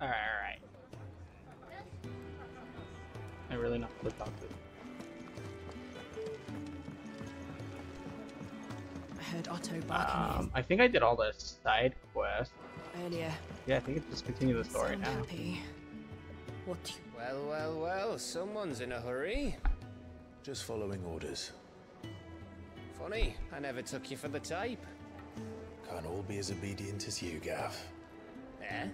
Alright, alright. I really not to talk to. I heard Otto barking I think I did all the side quests. earlier. Yeah, I think it's just continue the story Sound now. happy. What do you... Well, well, well, someone's in a hurry. Just following orders. Funny, I never took you for the type. Can't all be as obedient as you, Gav. Eh?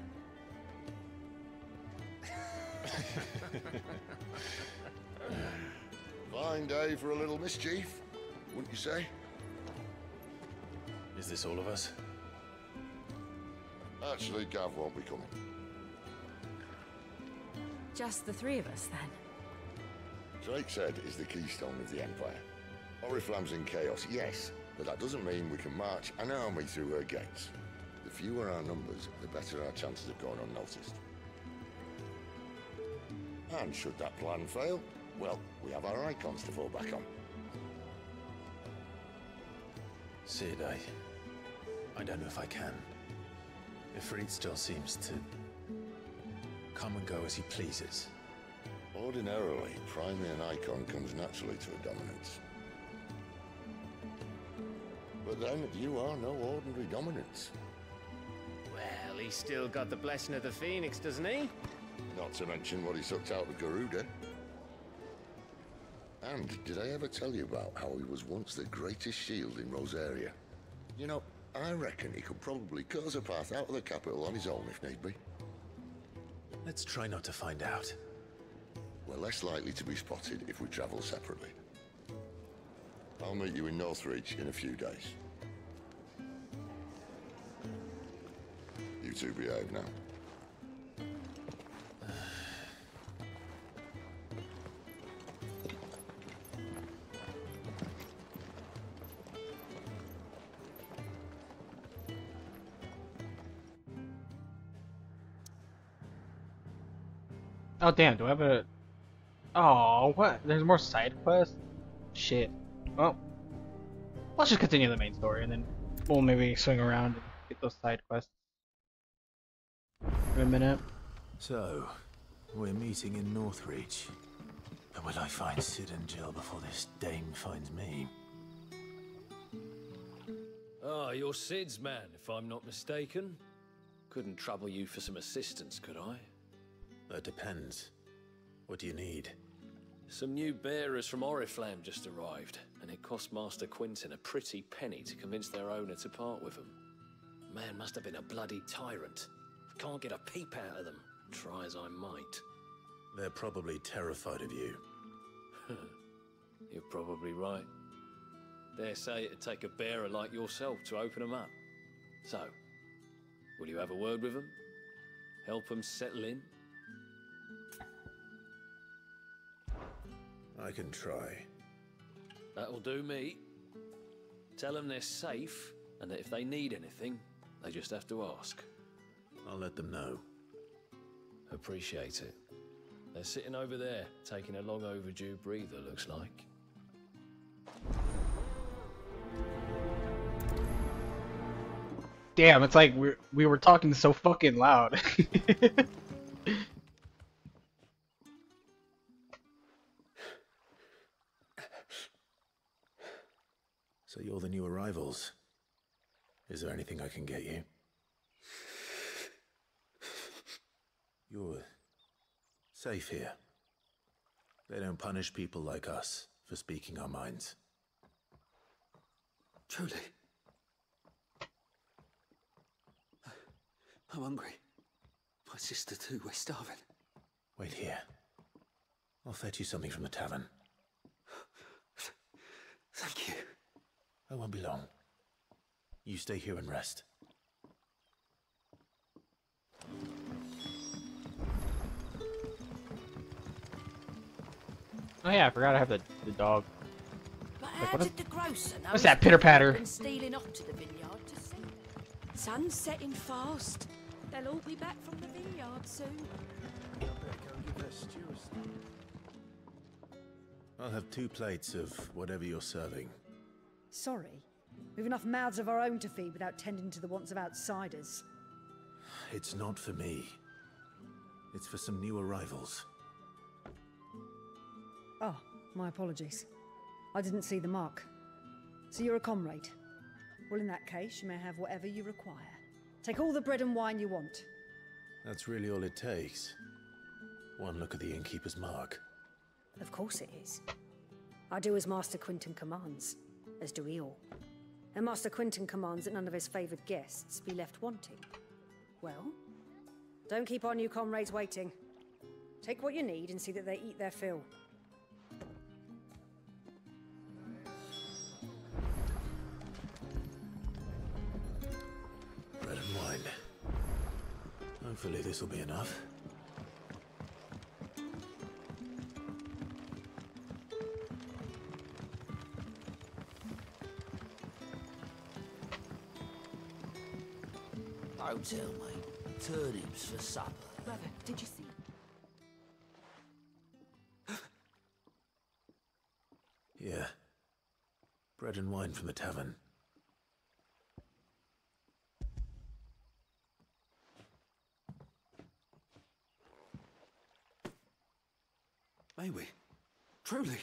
Fine day for a little mischief, wouldn't you say? Is this all of us? Actually, Gav won't be coming. Just the three of us, then? Drake said is the keystone of the Empire. Oriflamme's in chaos, yes, but that doesn't mean we can march an army through her gates. The fewer our numbers, the better our chances of going unnoticed. And should that plan fail, well, we have our icons to fall back on. Sid, I don't know if I can. Ifrit still seems to come and go as he pleases. Ordinarily, priming an icon comes naturally to a dominance. But then, you are no ordinary dominance. Well, he's still got the blessing of the Phoenix, doesn't he? Not to mention what he sucked out of Garuda. And did I ever tell you about how he was once the greatest shield in Rosaria? You know, I reckon he could probably cut us a path out of the capital on his own if need be. Let's try not to find out. We're less likely to be spotted if we travel separately. I'll meet you in Northreach in a few days. You two behave now. Oh damn, do I have a... Oh, what? There's more side quests? Shit. Well, let's just continue the main story and then we'll maybe swing around and get those side quests. For a minute. So, we're meeting in Northreach. But will I find Sid and Jill before this dame finds me? Ah, you're Sid's man, if I'm not mistaken. Couldn't trouble you for some assistance, could I? That depends. What do you need? Some new bearers from Oriflamme just arrived, and it cost Master Quinton a pretty penny to convince their owner to part with them. Man must have been a bloody tyrant. Can't get a peep out of them, try as I might. They're probably terrified of you. You're probably right. Dare say it'd take a bearer like yourself to open them up. So, will you have a word with them? Help them settle in? I can try. That'll do me. Tell them they're safe, and that if they need anything, they just have to ask. I'll let them know. Appreciate it. They're sitting over there, taking a long overdue breather, looks like. Damn, it's like we were talking so fucking loud. So you're the new arrivals. Is there anything I can get you? You're safe here. They don't punish people like us for speaking our minds. Truly. I'm hungry. My sister too, we're starving. Wait here. I'll fetch you something from the tavern. Thank you. I won't be long. You stay here and rest. Oh yeah, I forgot I have the dog. But Like, how what did the grocer know what's his that pitter-patter? been stealing off to the vineyard to see? Sun's setting fast. They'll all be back from the vineyard soon. I'll have 2 plates of whatever you're serving. Sorry. We've enough mouths of our own to feed without tending to the wants of outsiders. It's not for me. It's for some new arrivals. Oh, my apologies. I didn't see the mark. So you're a comrade. Well, in that case, you may have whatever you require. Take all the bread and wine you want. That's really all it takes. One look at the innkeeper's mark. Of course it is. I do as Master Quinton commands, as do we all. And Master Quinton commands that none of his favoured guests be left wanting. Well, don't keep our new comrades waiting. Take what you need and see that they eat their fill. Bread and wine. Hopefully this will be enough. Don't tell me. Turnips for supper. Brother, did you see? Yeah. Bread and wine from the tavern. May we? Truly?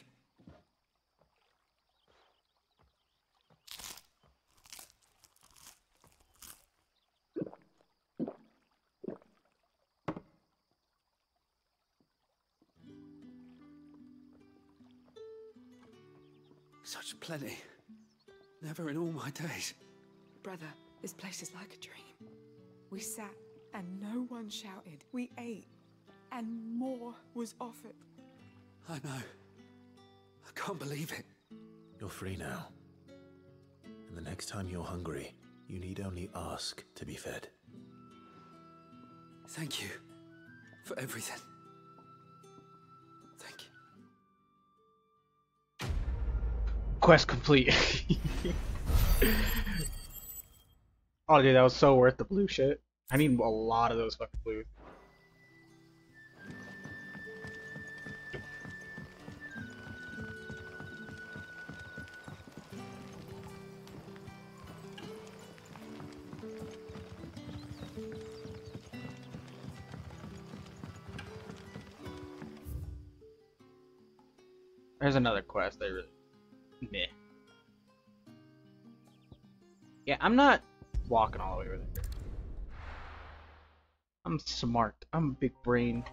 Such plenty. Never in all my days. Brother, this place is like a dream. We sat and no one shouted. We ate and more was offered. I know. I can't believe it. You're free now. And the next time you're hungry, you need only ask to be fed. Thank you for everything. Thank you. Quest complete. Oh, dude, that was so worth the blue shit. I need a lot of those fucking blues. There's another quest that really meh. Yeah, I'm not walking all the way over there. I'm smart. I'm a big brain.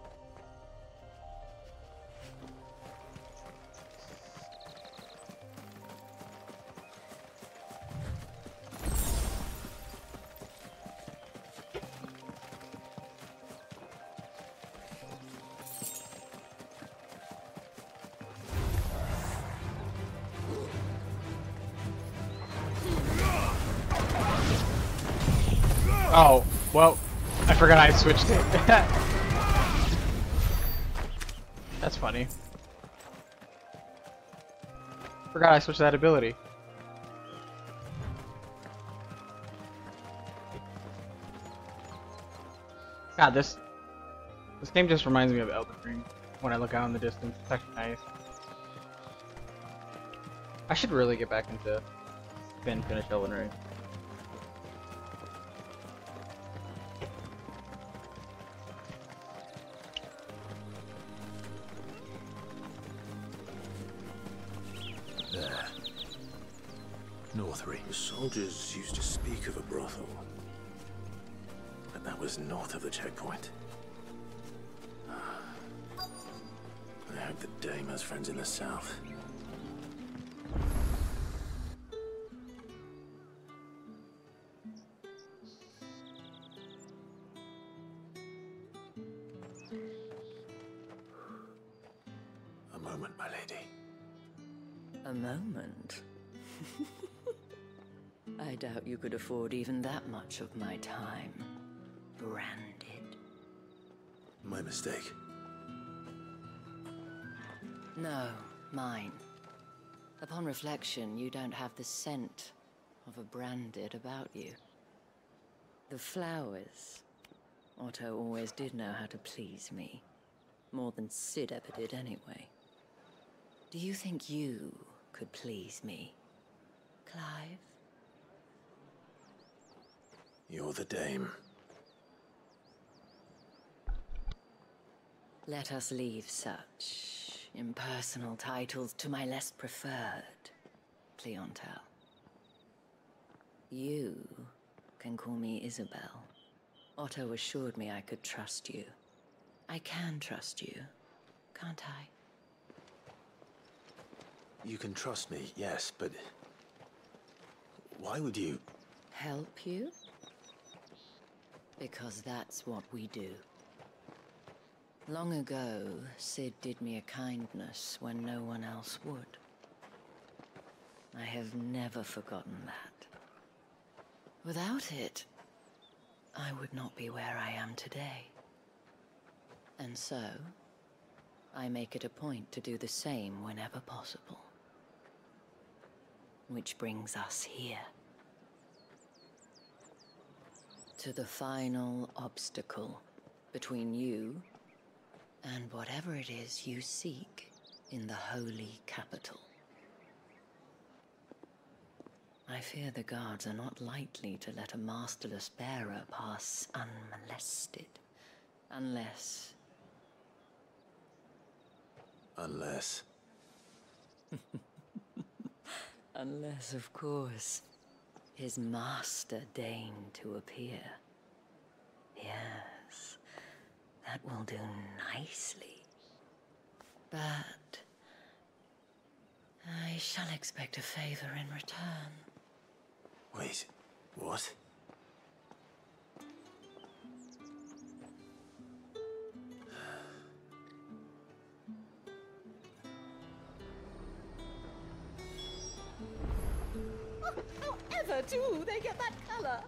Oh, well, I forgot I switched it. That's funny. Forgot I switched that ability. God, this game just reminds me of Elden Ring when I look out in the distance. It's actually nice. I should really get back into finish Elden Ring. There. Northry. The soldiers used to speak of a brothel. But that was north of the checkpoint. I hope the dame has friends in the south. A moment, my lady. A moment? I doubt you could afford even that much of my time. Branded. My mistake. No, mine. Upon reflection, you don't have the scent of a branded about you. The flowers. Otto always did know how to please me. More than Cid ever did anyway. Do you think you could please me, Clive? You're the dame. Let us leave such impersonal titles to my less preferred clientele. You can call me Isabel. Otto assured me I could trust you. I can trust you, can't I? You can trust me, yes, but... why would you... Help you? Because that's what we do. Long ago, Cid did me a kindness when no one else would. I have never forgotten that. Without it, I would not be where I am today. And so, I make it a point to do the same whenever possible. Which brings us here. To the final obstacle between you and whatever it is you seek in the holy capital. I fear the guards are not likely to let a masterless bearer pass unmolested. Unless... Unless... Unless, of course, his master deigned to appear. Yes, that will do nicely. But... I shall expect a favor in return. Wait, what? However do they get that color?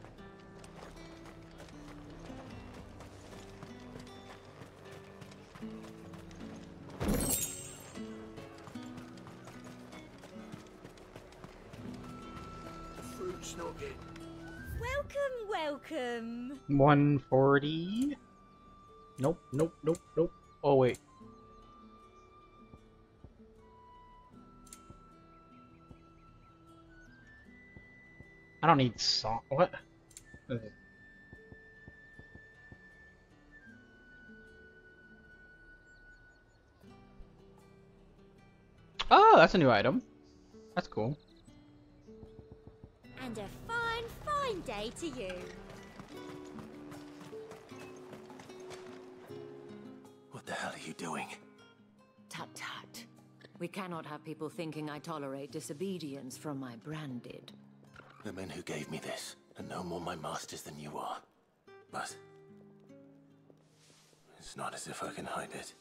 Fruit's not it. Welcome. 140. Nope. Oh wait. I don't need song. What? Oh, that's a new item. That's cool. And a fine, fine day to you. What the hell are you doing? Tut tut. We cannot have people thinking I tolerate disobedience from my branded. The men who gave me this are no more my masters than you are. But... it's not as if I can hide it.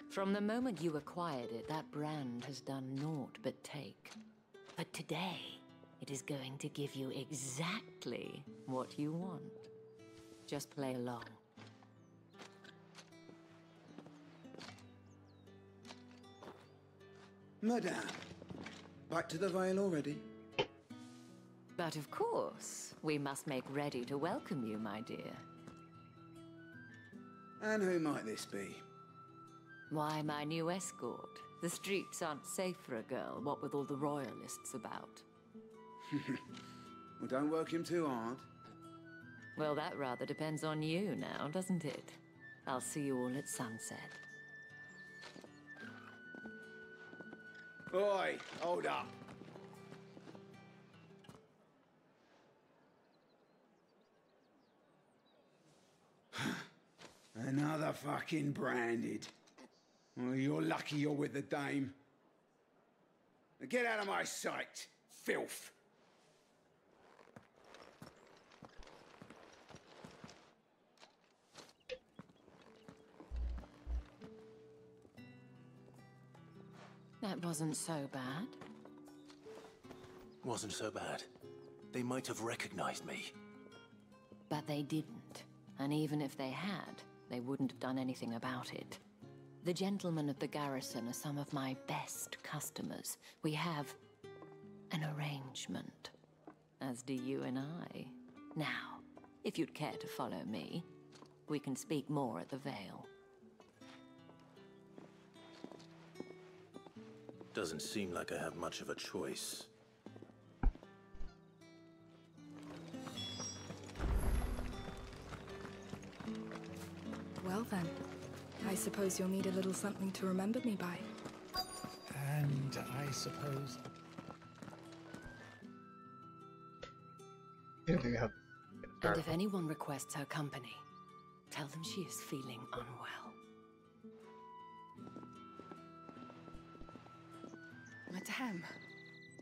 From the moment you acquired it, that brand has done naught but take. But today, it is going to give you exactly what you want. Just play along. Madame, back to the Vale already? But of course, we must make ready to welcome you, my dear. And who might this be? Why, my new escort. The streets aren't safe for a girl, what with all the royalists about. Well, don't work him too hard. Well, that rather depends on you now, doesn't it? I'll see you all at sunset. Oi, hold up. Another fucking branded. Well, you're lucky you're with the dame. Now get out of my sight, filth. That wasn't so bad. Wasn't so bad. They might have recognized me. But they didn't. And even if they had, they wouldn't have done anything about it. The gentlemen of the garrison are some of my best customers. We have an arrangement, as do you and I. Now, if you'd care to follow me, we can speak more at the Vale. Doesn't seem like I have much of a choice. Well then, I suppose you'll need a little something to remember me by. And I suppose... And if anyone requests her company, tell them she is feeling unwell. Madame,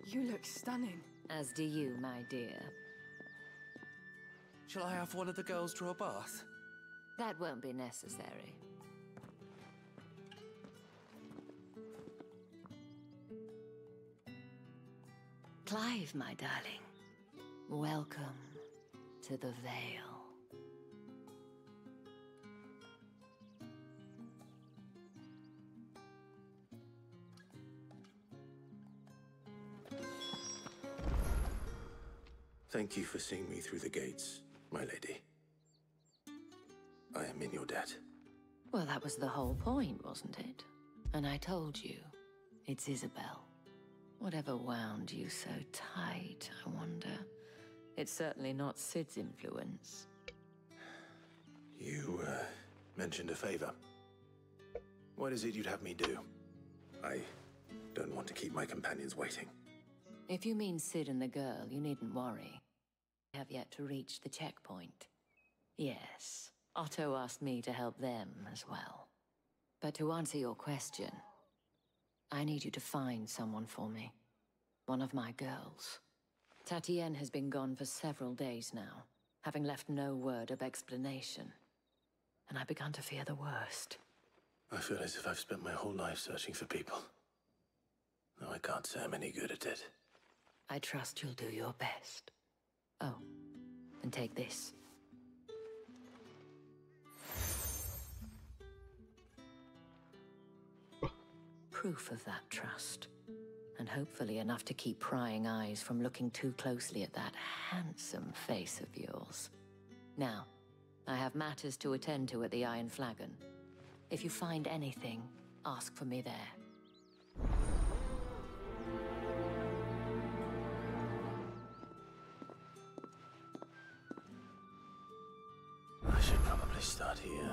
you look stunning. As do you, my dear. Shall I have one of the girls draw a bath? That won't be necessary. Clive, my darling. Welcome to the Vale. Thank you for seeing me through the gates, my lady. I am in your debt. Well, that was the whole point, wasn't it? And I told you, it's Isabel. Whatever wound you so tight, I wonder. It's certainly not Sid's influence. You, mentioned a favor. What is it you'd have me do? I don't want to keep my companions waiting. If you mean Sid and the girl, you needn't worry. I have yet to reach the checkpoint. Yes, Otto asked me to help them as well. But to answer your question, I need you to find someone for me. One of my girls. Tatienne has been gone for several days now, having left no word of explanation. And I began to fear the worst. I feel as if I've spent my whole life searching for people. No, I can't say I'm any good at it. I trust you'll do your best. Oh, and take this. Proof of that trust. And hopefully enough to keep prying eyes from looking too closely at that handsome face of yours. Now, I have matters to attend to at the Iron Flagon. If you find anything, ask for me there. I should probably start here.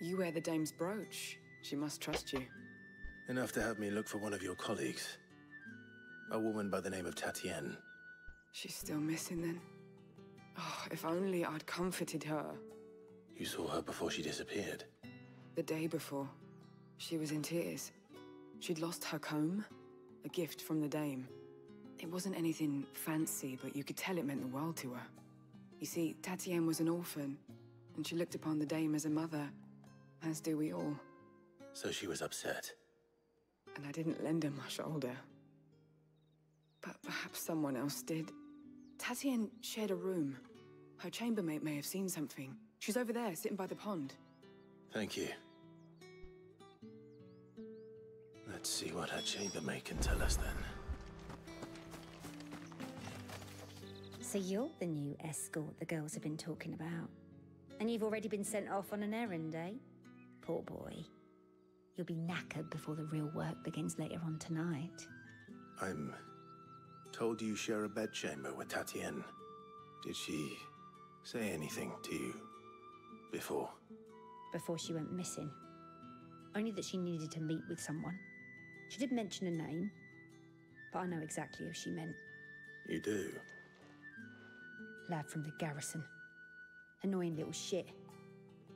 You wear the dame's brooch. She must trust you. Enough to have me look for one of your colleagues. A woman by the name of Tatienne. She's still missing then. Oh, if only I'd comforted her. You saw her before she disappeared? The day before. She was in tears. She'd lost her comb, a gift from the dame. It wasn't anything fancy, but you could tell it meant the world to her. You see, Tatienne was an orphan, and she looked upon the dame as a mother, as do we all. So she was upset. And I didn't lend her my shoulder. But perhaps someone else did. Tatienne shared a room. Her chambermaid may have seen something. She's over there, sitting by the pond. Thank you. Let's see what her chambermaid can tell us then. So you're the new escort the girls have been talking about. And you've already been sent off on an errand, eh? Poor boy. You'll be knackered before the real work begins later on tonight. I'm told you share a bedchamber with Tatienne. Did she say anything to you before? Before she went missing. Only that she needed to meet with someone. She did mention a name, but I know exactly who she meant. You do? Lad from the garrison. Annoying little shit.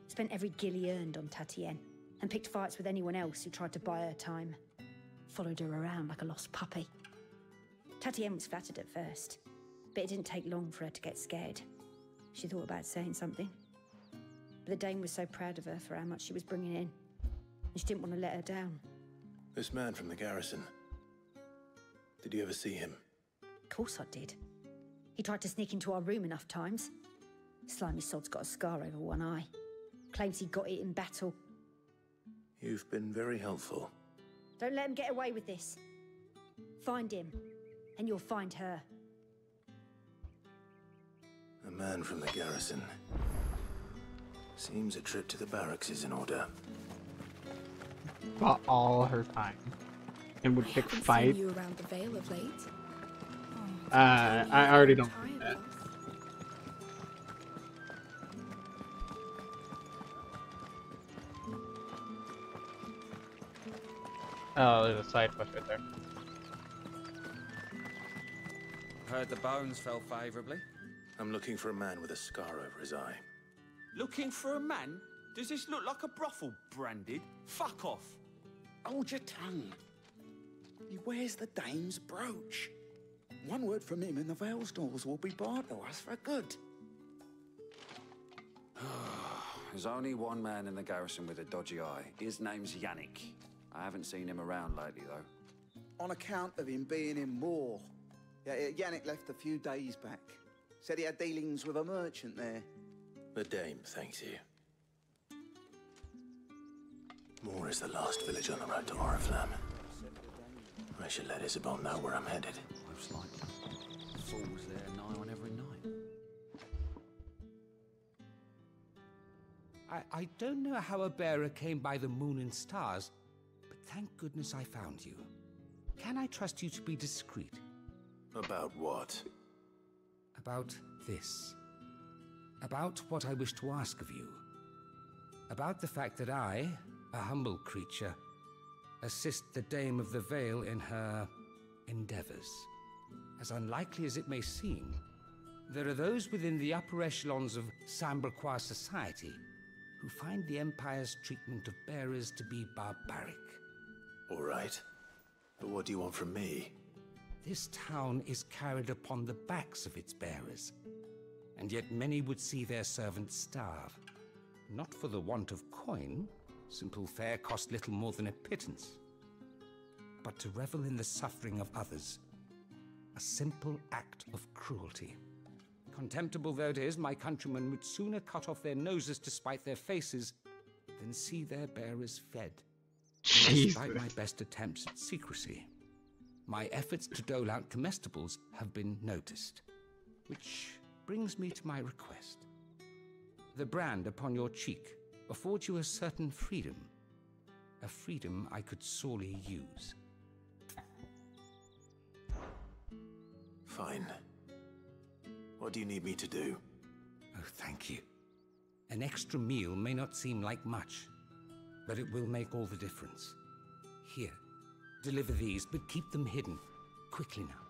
Spent every guil he earned on Tatienne, and picked fights with anyone else who tried to buy her time. Followed her around like a lost puppy. Tatienne was flattered at first, but it didn't take long for her to get scared. She thought about saying something. But the dame was so proud of her for how much she was bringing in, and she didn't want to let her down. This man from the garrison. Did you ever see him? Of course I did. He tried to sneak into our room enough times. Slimy sod's got a scar over one eye. Claims he got it in battle. You've been very helpful. Don't let him get away with this. Find him, and you'll find her. A man from the garrison. Seems a trip to the barracks is in order. About all her time. And would pick fights. You around the Vale of late? I already don't do that. Oh, there's a side quest right there. Heard the bones fell favourably. I'm looking for a man with a scar over his eye. Looking for a man? Does this look like a brothel, Branded? Fuck off. Hold your tongue. He wears the dame's brooch. One word from him and the Velsdorls will be barred to us for good. There's only one man in the garrison with a dodgy eye. His name's Yannick. I haven't seen him around lately, though. On account of him being in war. Yeah, Yannick left a few days back. Said he had dealings with a merchant there. The dame thanks you. Moore is the last village on the road to Oriflamme. I should let Isabel know where I'm headed. Most likely. Fools there nigh on every night. I don't know how a bearer came by the moon and stars, but thank goodness I found you. Can I trust you to be discreet? About what? About this. About what I wish to ask of you. About the fact that I, a humble creature, assist the Dame of the Vale in her endeavors. As unlikely as it may seem, there are those within the upper echelons of Samberquois society who find the Empire's treatment of bearers to be barbaric. All right. But what do you want from me? This town is carried upon the backs of its bearers, and yet many would see their servants starve. Not for the want of coin, simple fare cost little more than a pittance, but to revel in the suffering of others, a simple act of cruelty. Contemptible though it is, my countrymen would sooner cut off their noses to spite their faces than see their bearers fed. Despite my best attempts at secrecy, my efforts to dole out comestibles have been noticed, which brings me to my request. The brand upon your cheek affords you a certain freedom, a freedom I could sorely use. Fine. What do you need me to do? Oh, thank you. An extra meal may not seem like much, but it will make all the difference. Here, deliver these, but keep them hidden. Quickly now.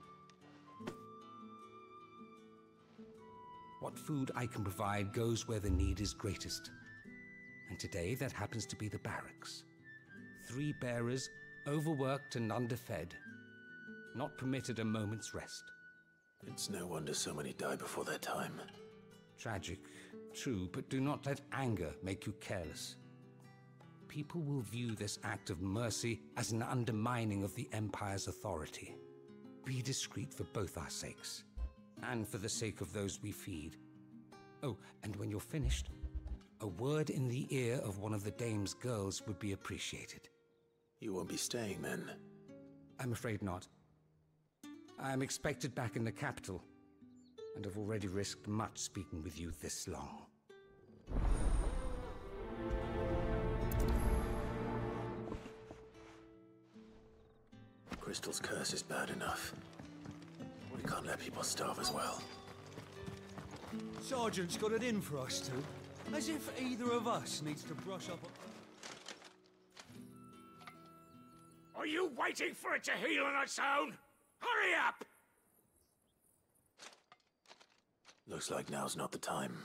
What food I can provide goes where the need is greatest. And today, that happens to be the barracks. 3 bearers, overworked and underfed, not permitted a moment's rest. It's no wonder so many die before their time. Tragic, true, but do not let anger make you careless. People will view this act of mercy as an undermining of the Empire's authority. Be discreet for both our sakes, and for the sake of those we feed. Oh, and when you're finished, a word in the ear of one of the Dame's girls would be appreciated. You won't be staying then? I'm afraid not. I am expected back in the capital, and have already risked much speaking with you this long. Crystal's curse is bad enough. We can't let people starve as well. Sergeant's got it in for us two. As if either of us needs to brush up on... Are you waiting for it to heal on its own? Hurry up! Looks like now's not the time.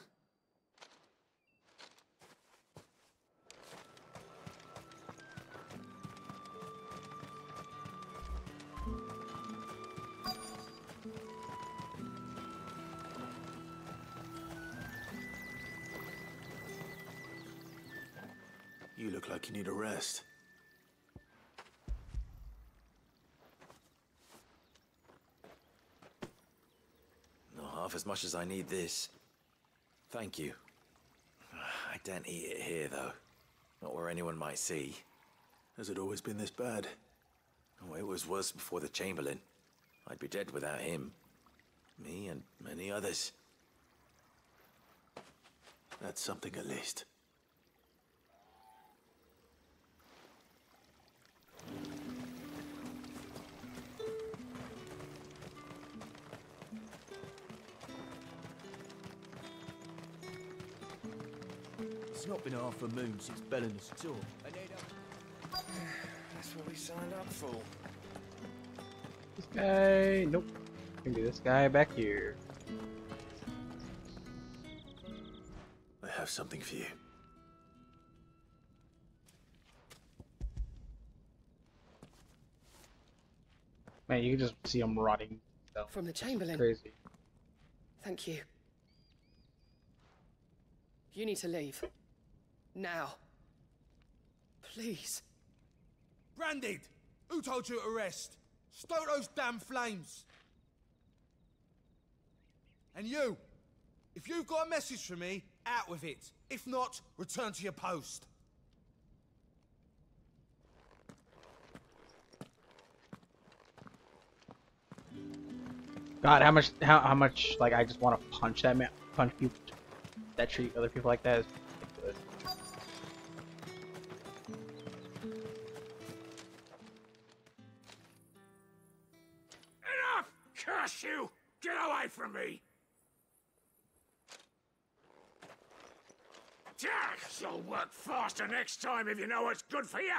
You look like you need a rest. Not half as much as I need this. Thank you. I daren't eat it here, though. Not where anyone might see. Has it always been this bad? Oh, it was worse before the Chamberlain. I'd be dead without him. Me and many others. That's something at least. It's not been half a moon since Belenus saw. That's what we signed up for. This guy, nope. Can be this guy back here. I have something for you. Man, you can just see him rotting. From the Chamberlain. Crazy. Thank you. You need to leave. Now. Please. Branded! Who told you to rest? Stoke those damn flames! And you! If you've got a message for me, out with it. If not, return to your post. God, how much like I just want to punch that man, punch people that treat other people like that is good. Enough! Curse you! Get away from me! Jack, you'll work faster next time if you know what's good for you!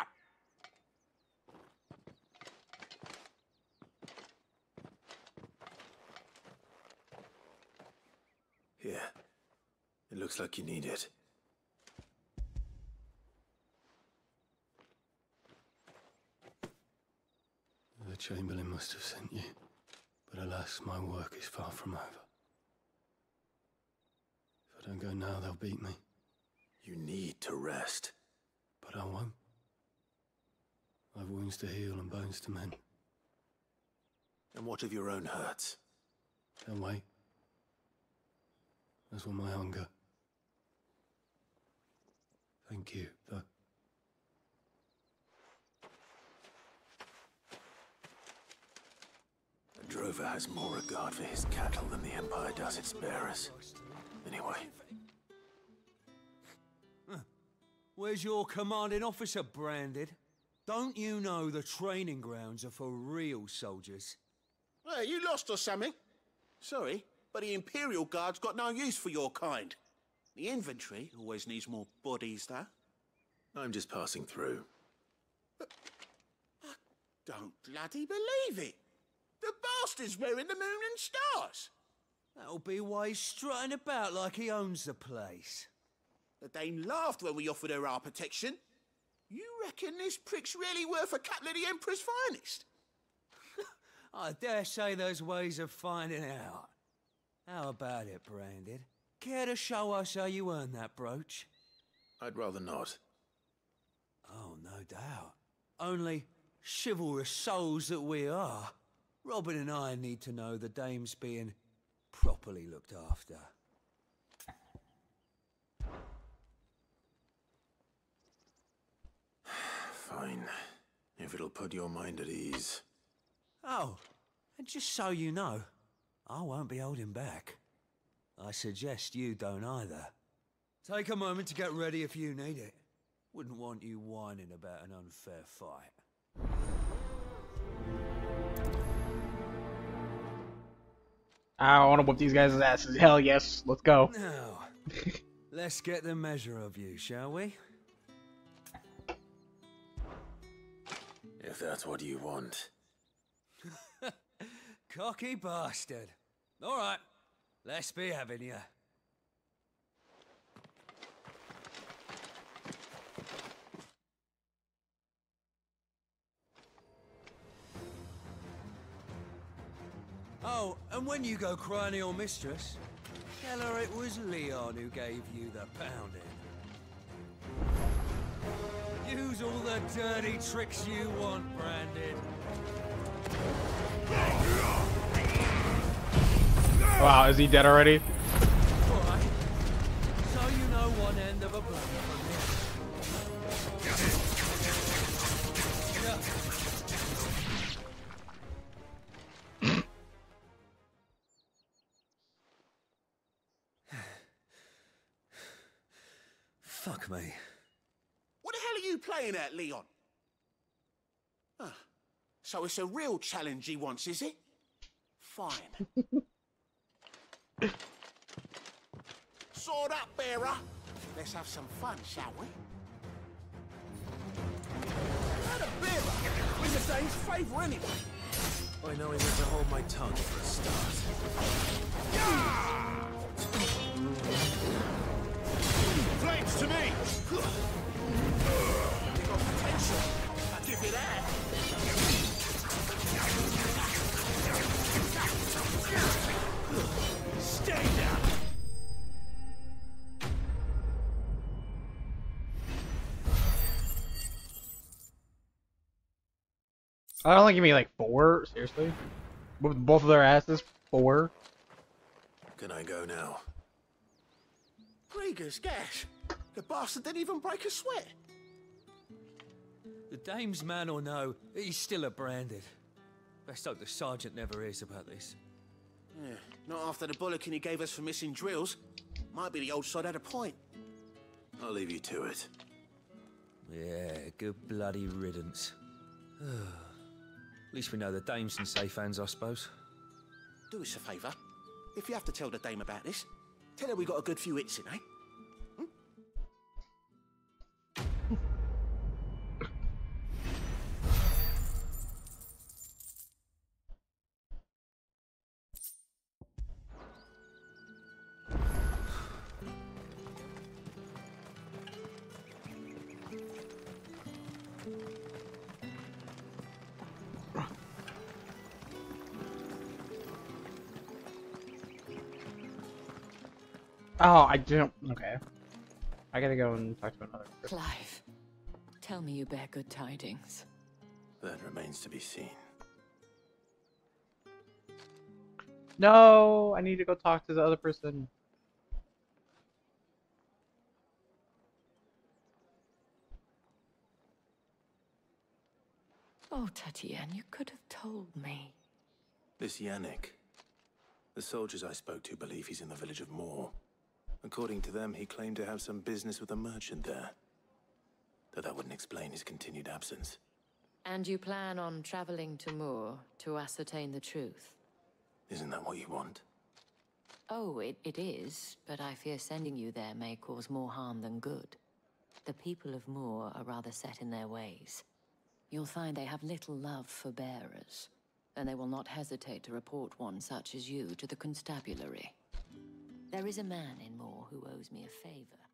Here. It looks like you need it. The Chamberlain must have sent you, but alas, my work is far from over. If I don't go now, they'll beat me. You need to rest. But I won't. I've wounds to heal and bones to mend. And what of your own hurts? They'll wait. As will my hunger. Thank you, though. A drover has more regard for his cattle than the Empire does its bearers. Anyway. Where's your commanding officer, Branded? Don't you know the training grounds are for real soldiers? Well, you lost or something? Sorry, but the Imperial Guard's got no use for your kind. The infantry always needs more bodies, though. I'm just passing through. But I don't bloody believe it. The bastard's wearing the moon and stars. That'll be why he's strutting about like he owns the place. The Dame laughed when we offered her our protection. You reckon this prick's really worth a couple of the Emperor's finest? I dare say there's ways of finding out. How about it, Branded? Care to show us how you earned that brooch? I'd rather not. Oh, no doubt. Only chivalrous souls that we are, Robin and I need to know the Dame's being properly looked after. Fine. If it'll put your mind at ease. Oh, and just so you know, I won't be holding back. I suggest you don't either. Take a moment to get ready if you need it. Wouldn't want you whining about an unfair fight. I want to whoop these guys' asses. Hell yes, let's go. Now, let's get the measure of you, shall we? If that's what you want. Cocky bastard. All right, let's be having you. Oh, and when you go crying to your mistress, tell her it was Leon who gave you the pounding. Use all the dirty tricks you want, Branded. Wow, is he dead already? Alright. So you know one end of a blow from Fuck me. What the hell are you playing at, Leon? Ah, so it's a real challenge he wants, is it? Fine. Sword up, bearer. Let's have some fun, shall we? Not a bearer. in the Dane's favour anyway? By knowing when to hold my tongue for a start. Flames to me! You got potential. I'll give you that. Stay down. I only give me like 4. Seriously, with both of their asses, 4. Can I go now? Krieger's gas. The bastard didn't even break a sweat. The dame's man or no, he's still a branded. Best hope the sergeant never hears about this. Yeah, not after the bollocking he gave us for missing drills. Might be the old sod had a point. I'll leave you to it. Yeah, good bloody riddance. At least we know the dame's in safe hands, I suppose. Do us a favour. If you have to tell the dame about this, tell her we got a good few hits in, eh? Oh, I didn't. Okay. I gotta go and talk to another person. Clive, tell me you bear good tidings. That remains to be seen. No, I need to go talk to the other person. Oh, Tatienne, you could have told me. This Yannick. The soldiers I spoke to believe he's in the village of Moor. According to them, he claimed to have some business with a merchant there. Though that wouldn't explain his continued absence. And you plan on traveling to Moor to ascertain the truth? Isn't that what you want? Oh, it is, but I fear sending you there may cause more harm than good. The people of Moor are rather set in their ways. You'll find they have little love for bearers, and they will not hesitate to report one such as you to the constabulary. There is a man in Moor who owes me a favor.